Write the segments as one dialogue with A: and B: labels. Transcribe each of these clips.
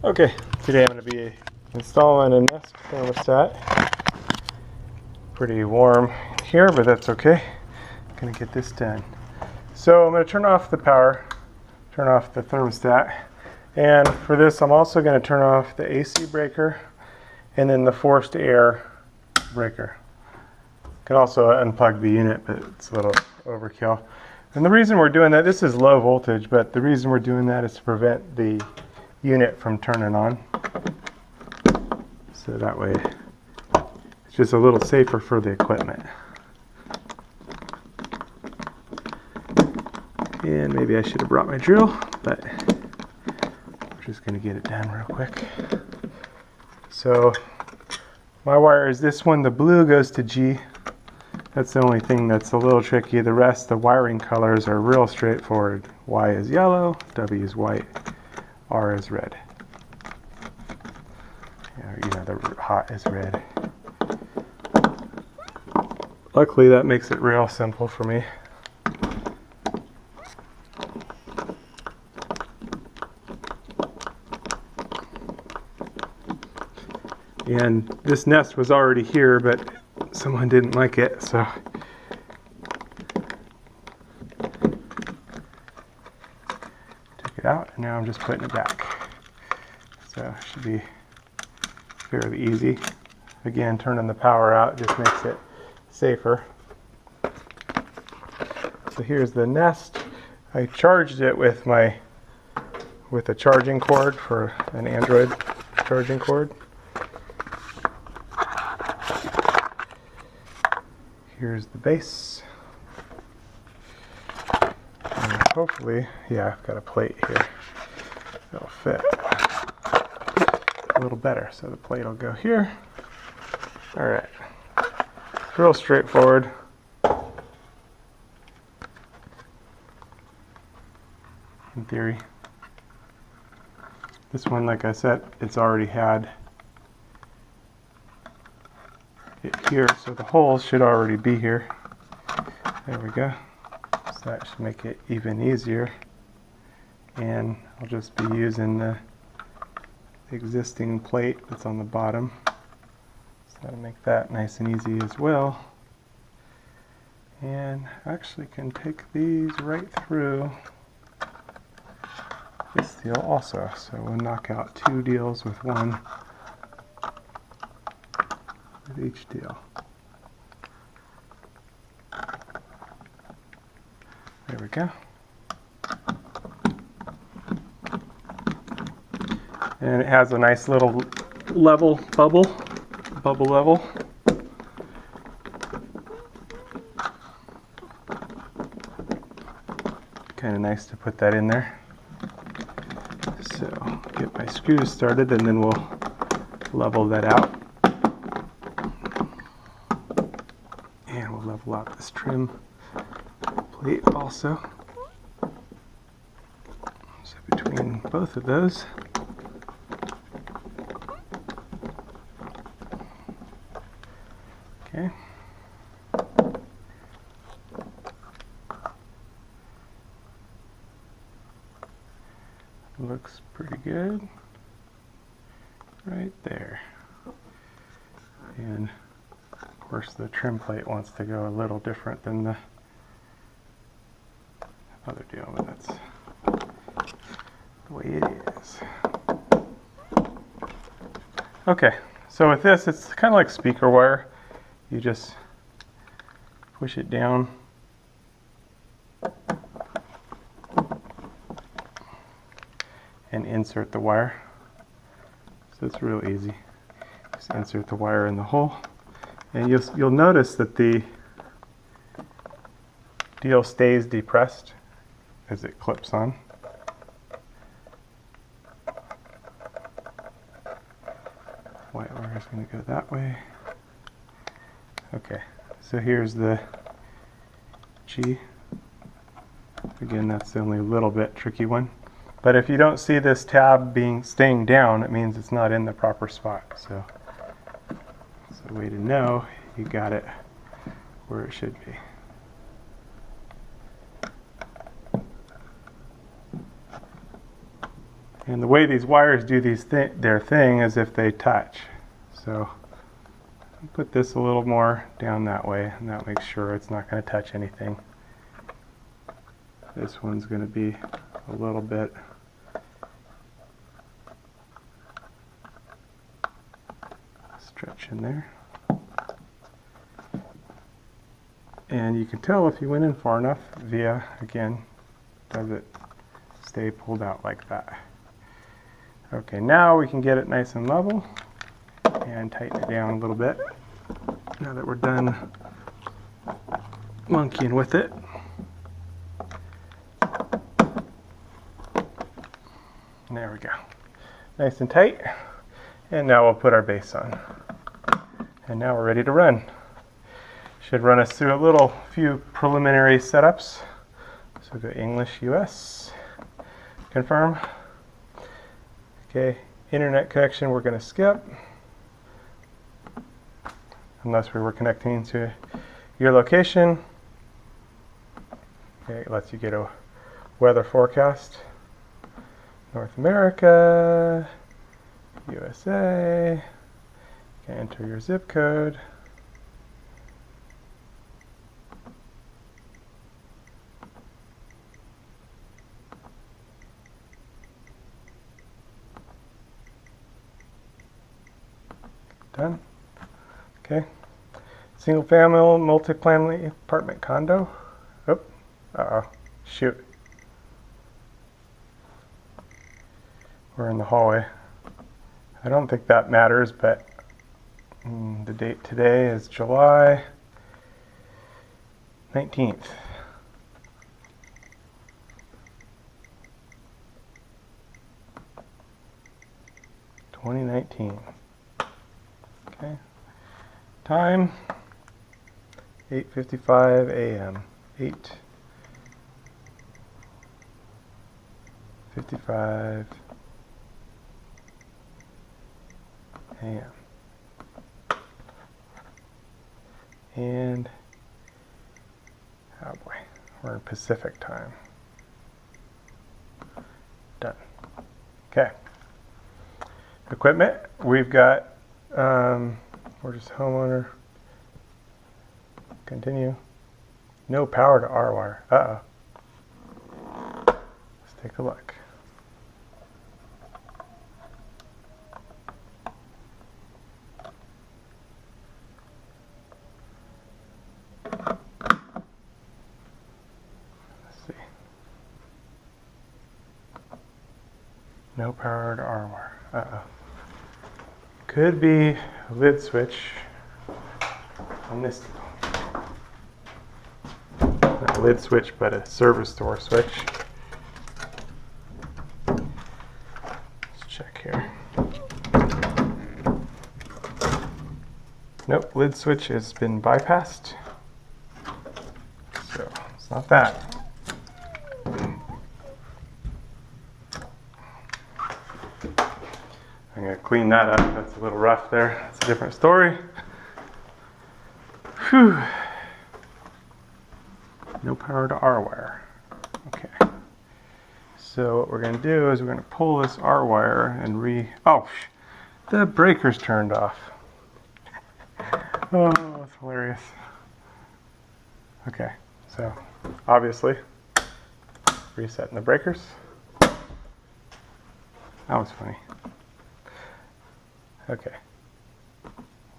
A: Okay, today I'm going to be installing a Nest Thermostat. Pretty warm here, but that's okay. I'm going to get this done. So I'm going to turn off the power, turn off the thermostat, and for this I'm also going to turn off the AC breaker and then the forced air breaker. You can also unplug the unit, but it's a little overkill. And the reason we're doing that, this is low voltage, but the reason we're doing that is to prevent the unit from turning on. So that way it's just a little safer for the equipment. And maybe I should have brought my drill, but we're just going to get it done real quick. So my wire is this one. The blue goes to G. That's the only thing that's a little tricky. The rest, the wiring colors are real straightforward. Y is yellow, W is white, R is red. You know, the hot is red. Luckily that makes it real simple for me. And this Nest was already here, but someone didn't like it, so took it out, and now I'm just putting it back. So it should be fairly easy. Again, turning the power out just makes it safer. So here's the Nest. I charged it with a charging cord for an Android charging cord. Here's the base. And hopefully, yeah, I've got a plate here. It'll fit a little better. So the plate will go here. All right. It's real straightforward. In theory. This one, like I said, it's already had it here, so the holes should already be here. There we go. So that should make it even easier. And I'll just be using the existing plate that's on the bottom. So that'll make that nice and easy as well. And actually can take these right through this deal also. So we'll knock out two deals with one. With each deal. There we go. And it has a nice little level bubble level. Kind of nice to put that in there. So get my screws started and then we'll level that out. And we'll level out this trim plate also. So between both of those, okay. Looks pretty good right there. And of course the trim plate wants to go a little different than the other deal, but that's the way it is. Okay, so with this it's kind of like speaker wire. You just push it down and insert the wire. So it's real easy. Just insert the wire in the hole. And you'll notice that the deal stays depressed as it clips on. White wire is going to go that way. Okay, so here's the G. Again, that's the only little bit tricky one. But if you don't see this tab staying down, it means it's not in the proper spot. So it's a way to know you got it where it should be. And the way these wires do their thing is if they touch. So I'll put this a little more down that way, and that makes sure it's not going to touch anything. This one's going to be a little bit stretch in there. And you can tell if you went in far enough via, again, does it stay pulled out like that. Okay, now we can get it nice and level and tighten it down a little bit. Now that we're done monkeying with it. There we go. Nice and tight. And now we'll put our base on. And now we're ready to run. Should run us through a few preliminary setups. So go English US. Confirm. Okay, internet connection we're going to skip. Unless we were connecting to your location. Okay, it lets you get a weather forecast. North America, USA. Okay, enter your zip code. Done. Okay. Single family, multi-family apartment condo. Oh, uh-oh. Shoot. We're in the hallway. I don't think that matters, but the date today is July 19th. Okay. Time 8:55 a.m. 8:55 a.m. And oh boy, we're in Pacific time. Done. Okay. Equipment, we've got we're just homeowner. Continue. No power to our wire. Uh-oh. Let's take a look. Let's see. No power to our wire. Uh-oh. Could be a lid switch on this. Not a lid switch, but a service door switch. Let's check here. Nope, lid switch has been bypassed. So it's not that. I'm going to clean that up. That's a little rough there. That's a different story. Whew. No power to our wire. Okay. So what we're going to do is we're going to pull this R wire and the breaker's turned off. Oh, that's hilarious. Okay, so obviously resetting the breakers. That was funny. Okay,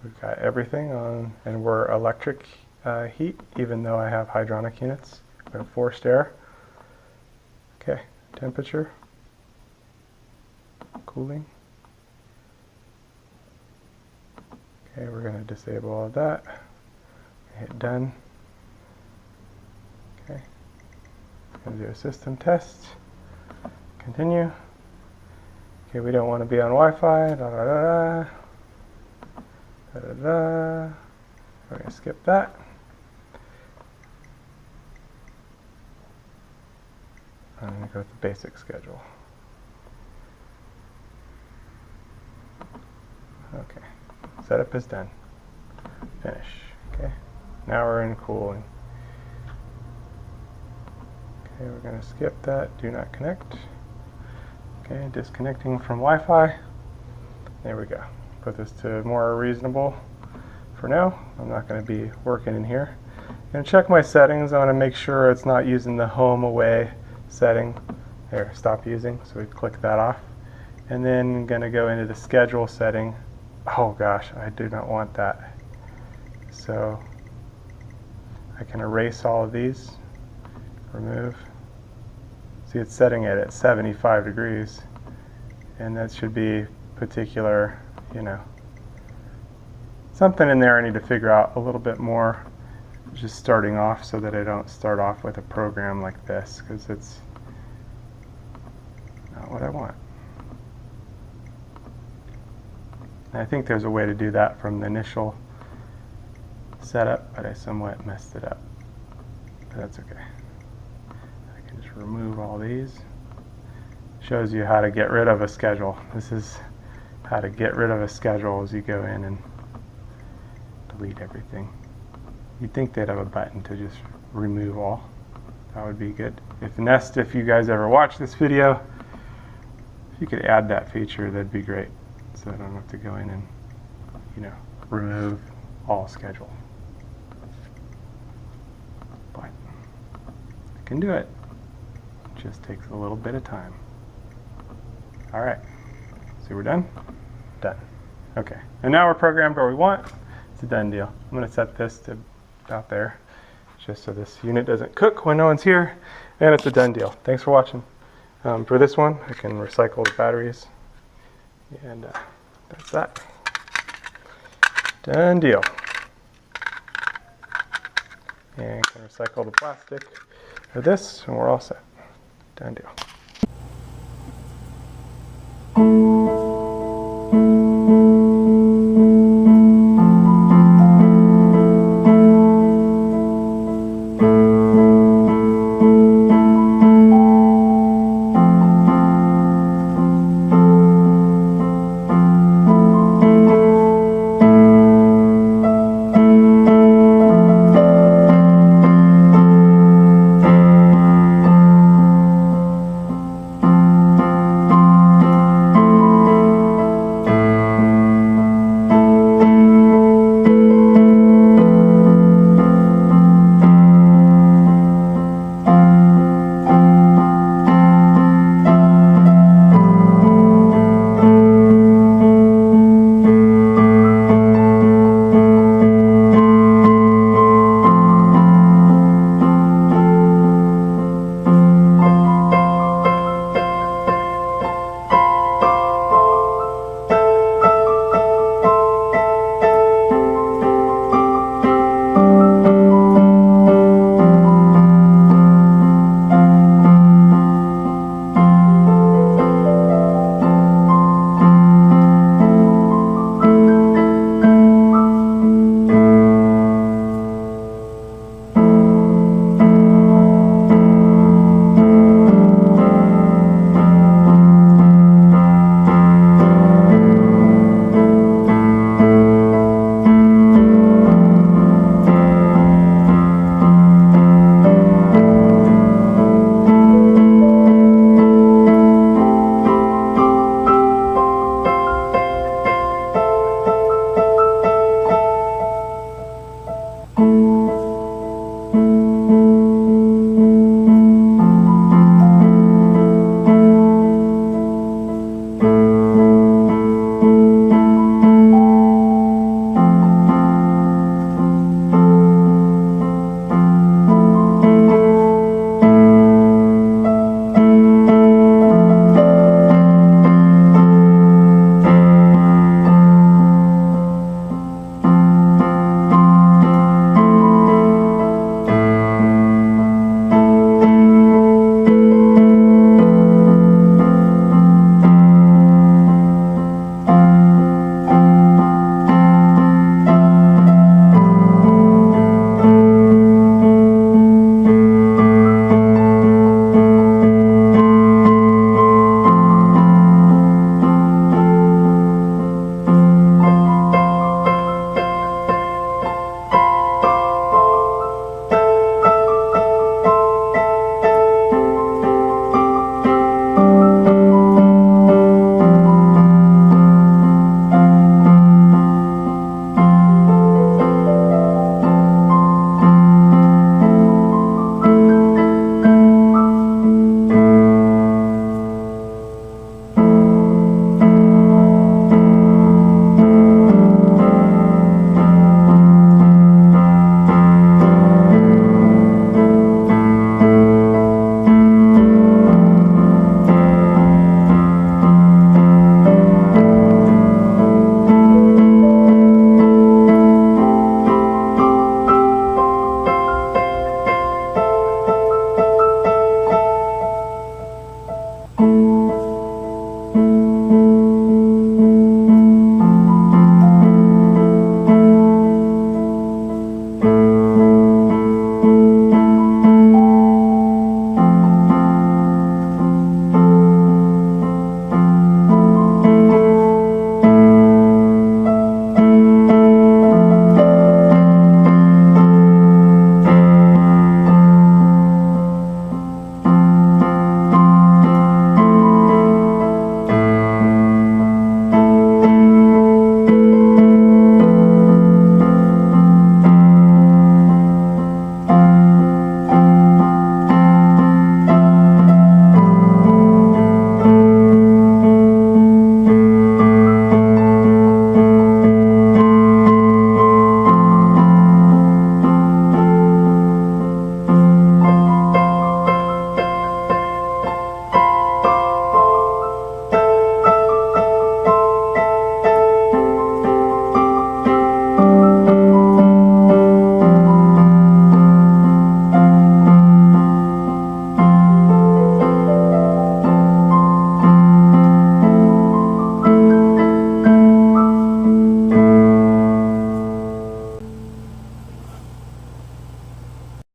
A: we've got everything on, and we're electric heat, even though I have hydronic units. We have forced air. Okay, temperature, cooling. Okay, we're going to disable all of that. Hit done. Okay, going to do a system test. Continue. Okay, we don't want to be on Wi-Fi. Da-da-da-da. Da-da-da. We're going to skip that. I'm going to go with the basic schedule. Okay, setup is done. Finish. Okay, now we're in cooling. Okay, we're going to skip that. Do not connect. Okay, disconnecting from Wi-Fi. There we go. Put this to more reasonable for now. I'm not going to be working in here. I'm going to check my settings. I want to make sure it's not using the home away setting. There, stop using. So we click that off. And then I'm going to go into the schedule setting. Oh gosh, I do not want that. So I can erase all of these, remove. See, it's setting it at 75 degrees. And that should be particular, you know, something in there I need to figure out a little bit more, just starting off, so that I don't start off with a program like this, because it's not what I want. And I think there's a way to do that from the initial setup, but I somewhat messed it up. But that's okay. I can just remove all these. Shows you how to get rid of a schedule. This is how to get rid of a schedule as you go in and delete everything. You'd think they'd have a button to just remove all. That would be good. If you guys ever watch this video, if you could add that feature, that'd be great. So I don't have to go in and, you know, remove all schedule. But I can do it. It just takes a little bit of time. All right, so we're done? Done. Okay, and now we're programmed where we want. It's a done deal. I'm gonna set this to about there, just so this unit doesn't cook when no one's here, and it's a done deal. Thanks for watching. For this one, I can recycle the batteries, and that's that. Done deal. And can recycle the plastic for this, and we're all set. Done deal.